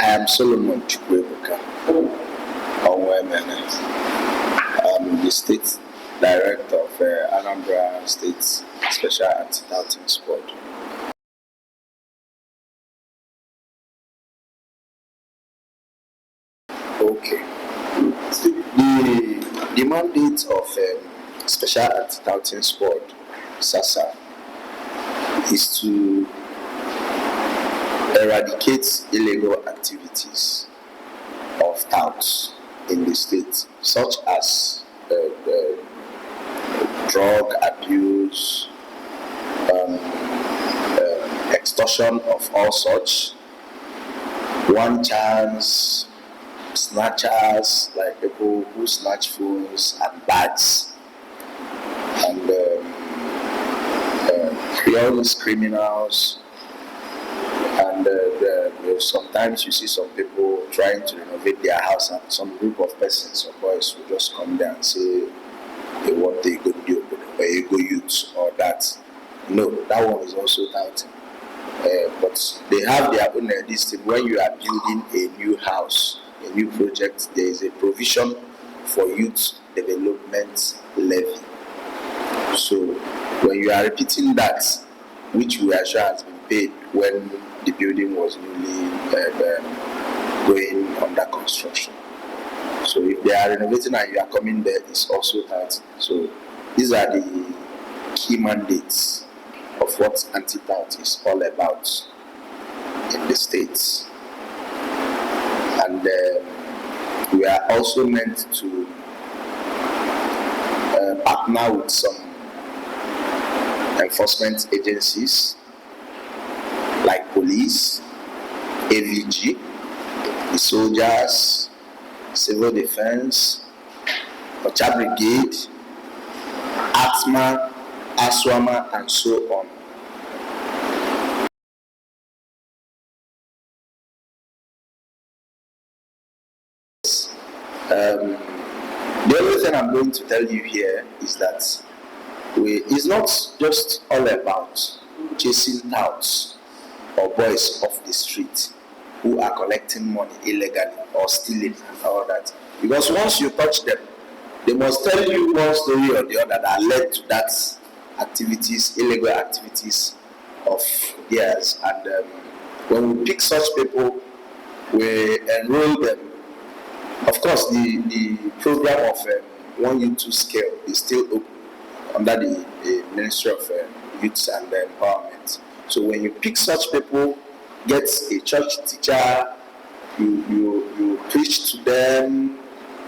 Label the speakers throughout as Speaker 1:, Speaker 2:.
Speaker 1: I am Solomon Chukwuebuka. I'm the state director of Anambra State Special Anti-Doubting Squad. Okay. The mandate of Special Anti-Doubting Squad, Sasa, is to eradicate illegal activities of touts in the state, such as drug abuse, extortion of all such, one chance snatchers, like people who snatch phones and bags, and all criminals. And sometimes you see some people trying to renovate their house, and some group of persons or boys will just come there and say they want a good deal or a good youth or that. No, that one is also touting. But they have their own listing. When you are building a new house, a new project, there is a provision for youth development levy. So when you are repeating that, which we are sure has been paid when the building was newly going under construction. So if they are renovating and you are coming there, it's also that. So these are the key mandates of what anti-tout is all about in the States. And we are also meant to partner with some enforcement agencies like police, AVG, the soldiers, civil defense, Ocha Brigade, ATMA, ASWAMA, and so on. The only thing I'm going to tell you here is that it's not just all about chasing touts or boys off the street who are collecting money illegally or stealing and all that. Because once you touch them, they must tell you one story or the other that led to that activities, illegal activities of theirs. And when we pick such people, we enroll them. Of course, the program of 1 Youth 2 scale is still open under the Ministry of Youth and Empowerment. So when you pick such people, get a church teacher, you preach to them,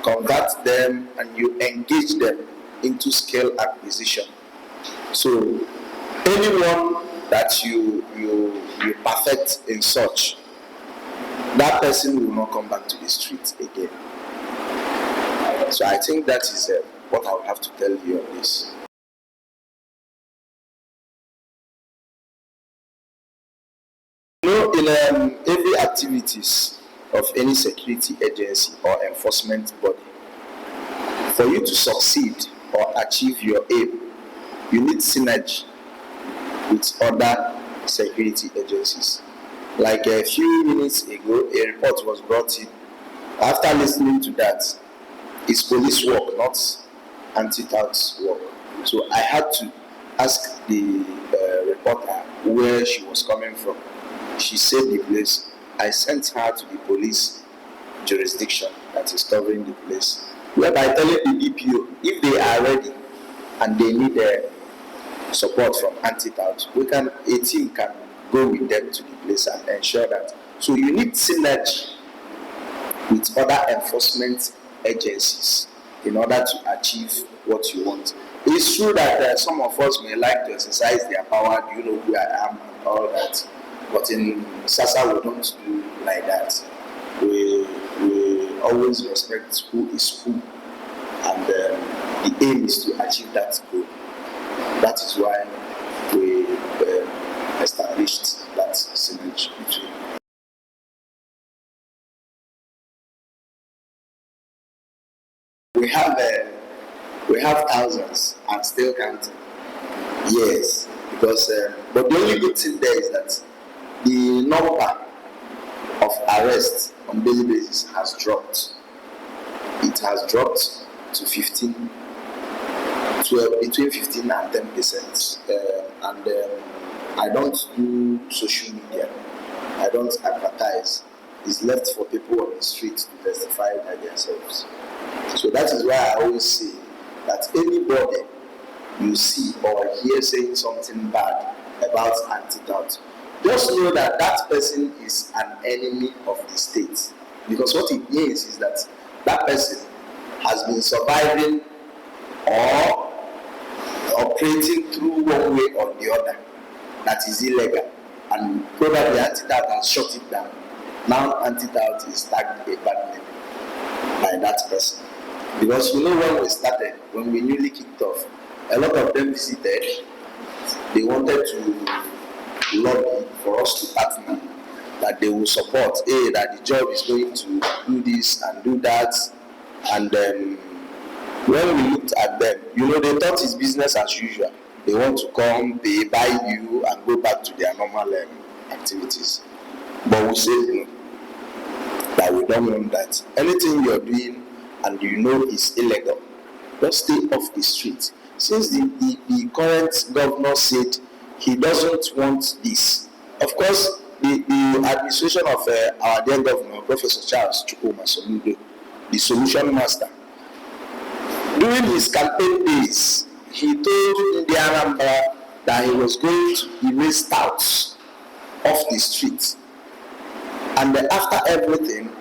Speaker 1: convert them, and you engage them into scale acquisition. So anyone that you perfect in such, that person will not come back to the streets again. So I think that is what I will have to tell you on this. In every activities of any security agency or enforcement body, for you to succeed or achieve your aim, you need synergy with other security agencies. Like a few minutes ago, a report was brought in. After listening to that, it's police work, not anti-tout work. So I had to ask the reporter where she was coming from. She said the place. I sent her to the police jurisdiction that is covering the place, whereby telling the DPO if they are ready and they need support from anti-tout, a team can go with them to the place and ensure that. So you need synergy with other enforcement agencies in order to achieve what you want. It's true that some of us may like to exercise their power, do you know who I am and all that. But in Sasa, we don't do like that. We always respect who is who, and the aim is to achieve that goal. That is why we established that synergy between. We have thousands and still counting. Yes, because but the only good thing there is that the number of arrest on daily basis has dropped. It has dropped to 15, 12, between 15 and 10%. I don't do social media. I don't advertise. It's left for people on the streets to testify by themselves. So that is why I always say that anybody you see or hear saying something bad about antidote, just know that that person is an enemy of the state. Because what it means is that that person has been surviving or operating through one way or the other that is illegal, and probably antidote has shut it down. Now antidote is tagged a bad name by that person. Because you know, when we started, when we newly kicked off, a lot of them visited. They wanted to lobby for us to partner, that they will support, that the job is going to do this and do that. And when we looked at them, they thought it's business as usual. They want to come, they buy you and go back to their normal activities. But we said no, that we don't want that. Anything you're doing and is illegal, just stay off the street. Since the current governor said he doesn't want this, of course, the administration of our dear governor, Professor Charles Chukwuma, the solution master, during his campaign days, he told the Anambra that he was going to erase touts off the street. And after everything,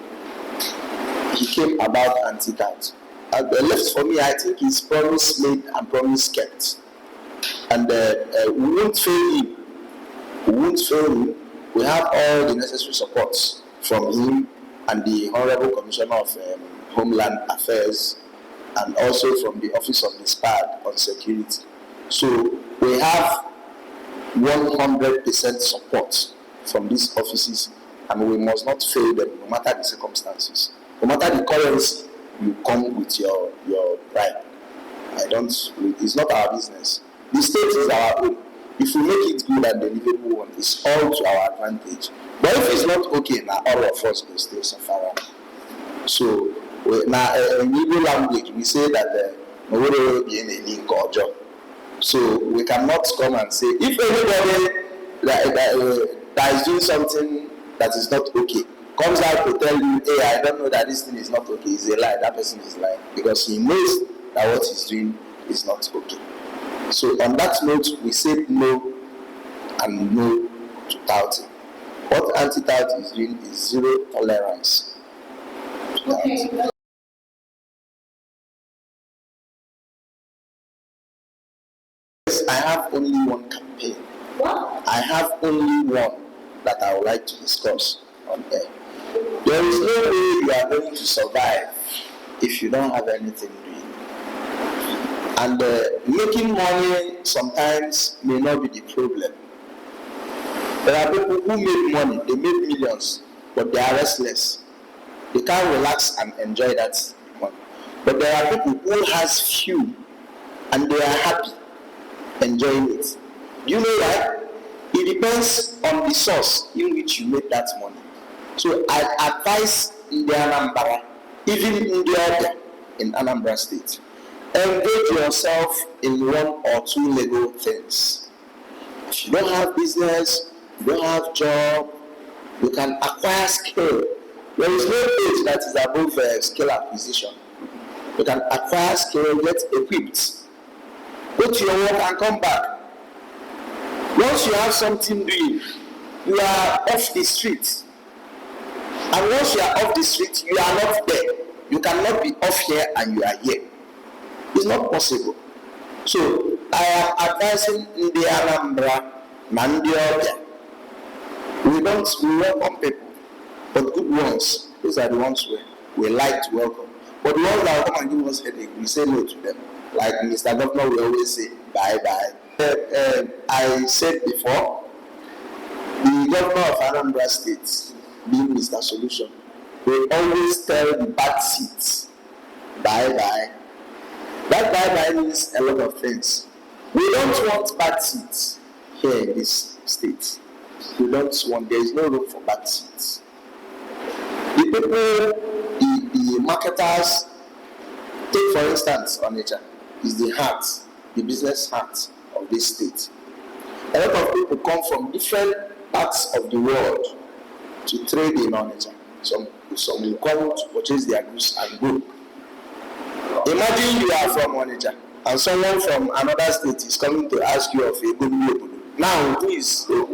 Speaker 1: he came about anti-tout. And left for me, I think his promise made and promise kept. And we won't fail him. We won't fail him. We have all the necessary supports from him and the Honorable Commissioner of Homeland Affairs, and also from the Office of the SPAD on security. So we have 100% support from these offices, and we must not fail them no matter the circumstances. No matter the currency, you come with your bribe. It's not our business. The state is our own. If we make it good and the livable one, it's all to our advantage. But if it's not okay, now all of us will still suffer. So now in Igbo language, we say that nobody be in a link or job. So we cannot come and say, if anybody that is doing something that is not okay comes out to tell you, hey, I don't know that this thing is not okay, it's a lie, that person is lying, because he knows that what he's doing is not okay. So on that note, we said no and no to touting. What anti-tout is doing is zero tolerance. Okay. Yes, I have only one campaign. What? I have only one that I would like to discuss on air. There is no way you are going to survive if you don't have anything doing. And making money sometimes may not be the problem. There are people who make money, they make millions, but they are restless. They can't relax and enjoy that money. But there are people who has few and they are happy enjoying it. You know why? It depends on the source in which you make that money. So I advise in the Anambra, even in the other in Anambra State, engage yourself in one or two legal things. If you don't have business, you don't have job, you can acquire skill. There is no age that is above skill acquisition. You can acquire skill, get equipped, go to your work and come back. Once you have something doing, you are off the street. And once you are off the street, you are not there. You cannot be off here and you are here. It's not possible. So I am advising in the Anambra, Mandioria. We welcome people, but good ones. Those are the ones we like to welcome. But the ones that will come and give us headache, we say no to them. Like Mr. Governor, we always say bye-bye. I said before, the governor of Anambra State, being Mr. Solution, we always tell the bad seats bye-bye. That bye-bye means a lot of things. We don't want bad seats here in this state. We don't want, there is no room for bad seats. The people, the marketers, take for instance, Onitsha is the heart, the business heart of this state. A lot of people come from different parts of the world to trade in Onitsha. Some will come to purchase their goods and go. Imagine you are from Onitsha and someone from another state is coming to ask you of a good neighbor. Now, who is good?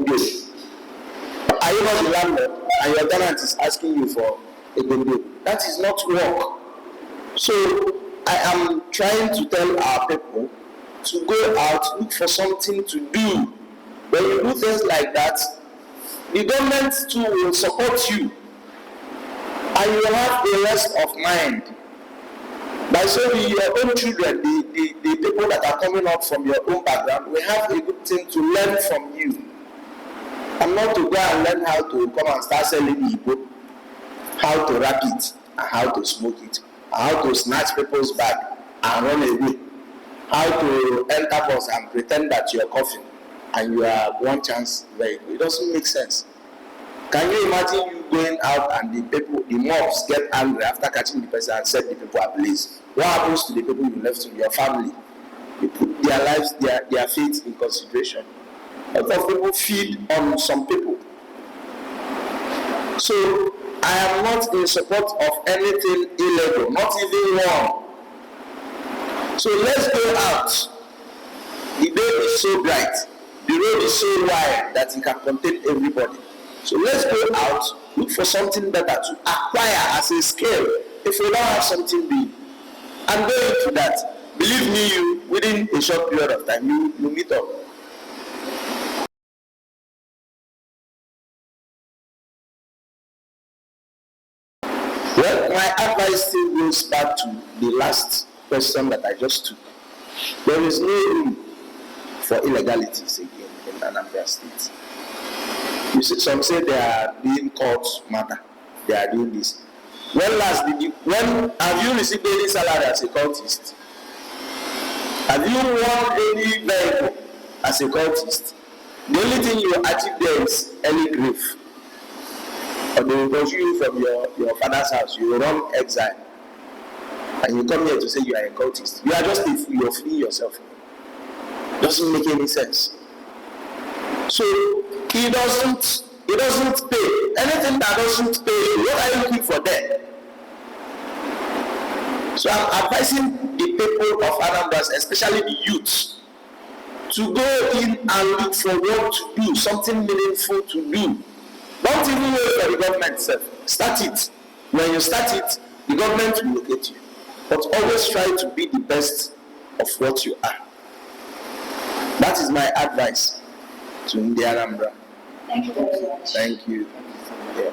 Speaker 1: Are you not the landlord and your tenant is asking you for a good neighbor? That is not work. So I am trying to tell our people to go out, look for something to do. When you do things like that, the government too will support you, and you will have a rest of mind. By so your own children, the people that are coming up from your own background, will have a good thing to learn from you. And not to go and learn how to come and start selling Igbo, how to wrap it, and how to smoke it, how to snatch people's bag and run away, how to enter bus and pretend that you're coughing and you are one chance vehicle. It doesn't make sense. Can you imagine you going out and the mobs get angry after catching the person and set the people ablaze? What happens to the people you left in your family? You put their lives, their faith in consideration. A lot of people feed on some people. So I am not in support of anything illegal, not even one. So let's go out. The day is so bright, the road is so wide that it can contain everybody. So let's go out, look for something better to acquire as a skill. If we don't have something big, and go into that, believe me, you within a short period of time, you meet up. Well, my advice still goes back to the last question that I just took. There is no room for illegalities again in Anambra State. You see, some say they are doing court matter. They are doing this. When have you received any salary as a cultist? Have you won any vehicle as a cultist? The only thing you achieve there is early grief. Or they will pursue you from your father's house. You will run exile. And you come here to say you are a cultist. You are just a fool. You are fooling yourself. Doesn't make any sense. So it doesn't pay. Anything that doesn't pay, what are you looking for there? So I'm advising the people of Anambra, especially the youths, to go in and look for work to do, something meaningful to do. Don't even wait for the government itself. Start it. When you start it, the government will locate you. But always try to be the best of what you are. That is my advice to Anambra.
Speaker 2: Thank you very much.
Speaker 1: Thank you. Yeah.